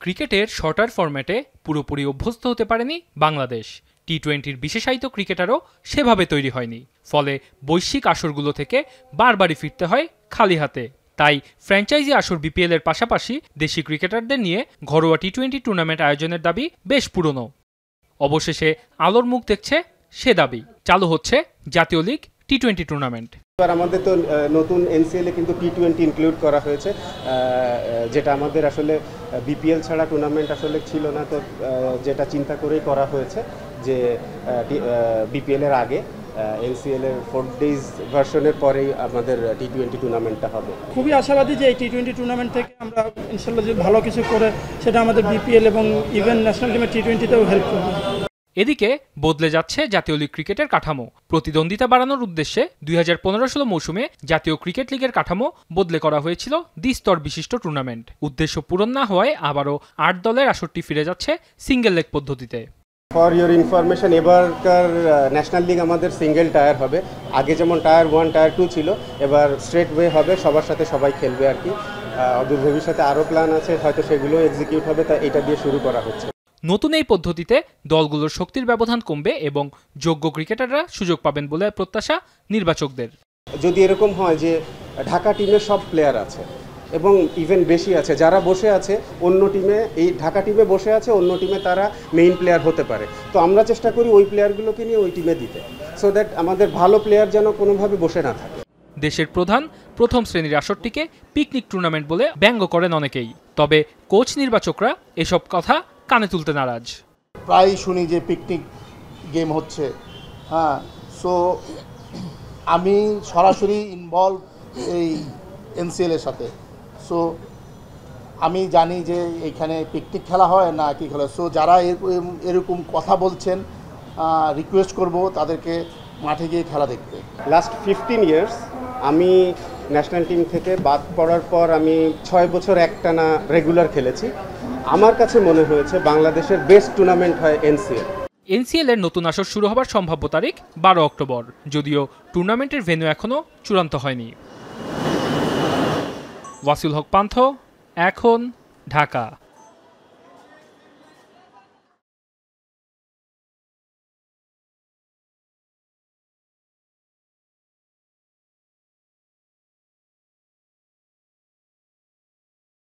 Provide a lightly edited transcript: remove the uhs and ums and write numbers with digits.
ক্রিকেটের শর্টার ফরম্যাটে পুরোপুরি অভ্যস্ত হতে পারেনি বাংলাদেশ। টি-20-র বিশেষায়িত ক্রিকেটারও সেভাবে তৈরি হয়নি, ফলে বৈশ্বিক আসরগুলো থেকে বারবারই ফিরতে হয় খালি হাতে। তাই ফ্র্যাঞ্চাইজি আসর বিপিএল-এর পাশাপাশি দেশি ক্রিকেটারদের নিয়ে ঘরোয়া টি-20 টুর্নামেন্ট আয়োজনের দাবি বেশ পুরনো। অবশেষে আলোর মুখ দেখছে সে দাবি। চালু হচ্ছে জাতীয় লিগ টি-20 টুর্নামেন্ট। এবার আমাদের তো নতুন এনসিএল-এ কিন্তু টি-20 ইনক্লুড করা হয়েছে, যেটা আমাদের আসলে বিপিএল ছাড়া টুর্নামেন্ট আসলে ছিল না। তো যেটা চিন্তা করেই করা হয়েছে যে বিপিএল-এর আগে এনসিএল-এর 4 ডেজ ভার্সনের পরেই আমাদের টি-20 টুর্নামেন্টটা হবে। খুবই আশাবাদী যে এই টি-20 টুর্নামেন্ট থেকে আমরা ইনশাল্লাহ যে ভালো কিছু করে সেটা আমাদের বিপিএল এবং ইভেন ন্যাশনাল টিমের টি-20-তেও হেল্প করবে। এদিকে বদলে যাচ্ছে জাতীয় লিগ ক্রিকেটের কাঠামো। প্রতিদ্বন্দ্বিতা বাড়ানোর উদ্দেশ্যে 2015-16 মৌসুমে জাতীয় ক্রিকেট লিগের কাঠামো বদলে করা হয়েছিল দ্বিস্তর বিশিষ্ট টুর্নামেন্ট। উদ্দেশ্য পূরণ না হওয়ায় আবারও 8 দলের আসরটি ফিরে যাচ্ছে সিঙ্গেল লেগ পদ্ধতিতে। ফর ইউর ইনফরমেশন, এবারকার ন্যাশনাল লিগ আমাদের সিঙ্গেল টায়ার হবে। আগে যেমন টায়ার 1 টায়ার 2 ছিল, এবার স্ট্রেট ওয়ে হবে, সবার সাথে সবাই খেলবে আর কি। অদূর ভবিষ্যতে আরও প্ল্যান আছে, হয়তো সেগুলো এক্সিকিউট হবে, তাই এটা দিয়ে শুরু করা হচ্ছে। নতুন এই পদ্ধতিতে দলগুলোর শক্তির ব্যবধান কমবে এবং যোগ্য ক্রিকেটাররা সুযোগ পাবেন বলে প্রত্যাশা নির্বাচকদের। যদি এরকম হয় যে ঢাকা টিমে সব প্লেয়ার আছে এবং ইভেন বেশি আছে, যারা বসে আছে অন্য টিমে, এই ঢাকা টিমে বসে আছে অন্য টিমে তারা মেইন প্লেয়ার হতে পারে, তো আমরা চেষ্টা করি ওই প্লেয়ারগুলোকে নিয়ে ওই টিমে দিতে, সো দ্যাট আমাদের ভালো প্লেয়ার যেন কোনোভাবে বসে না থাকে। দেশের প্রধান প্রথম শ্রেণীর আসরটিকে পিকনিক টুর্নামেন্ট বলে ব্যঙ্গ করেন অনেকেই। তবে কোচ নির্বাচকরা এসব কথা কানে তুলতে নারাজ। প্রায় শুনি যে পিকনিক গেম হচ্ছে, হ্যাঁ। সো আমি সরাসরি ইনভলভ এই এনসিএল-এর সাথে, সো আমি জানি যে এখানে পিকনিক খেলা হয় না কি খেলা। সো যারা এরকম কথা বলছেন, রিকোয়েস্ট করব তাদেরকে মাঠে গিয়ে খেলা দেখতে। লাস্ট 15 ইয়ার্স আমি ন্যাশনাল টিম থেকে বাদ পড়ার পর আমি 6 বছর একটানা রেগুলার খেলেছি। আমার কাছে মনে হয়েছে বাংলাদেশের বেস্ট টুর্নামেন্ট হয় এনসিএল। এনসিএল-এর নতুন আসর শুরু হবার সম্ভাব্য তারিখ 12 অক্টোবর, যদিও টুর্নামেন্টের ভেন্যু এখনও চূড়ান্ত হয়নি। ওয়াসিল হক পান্থ, এখন, ঢাকা।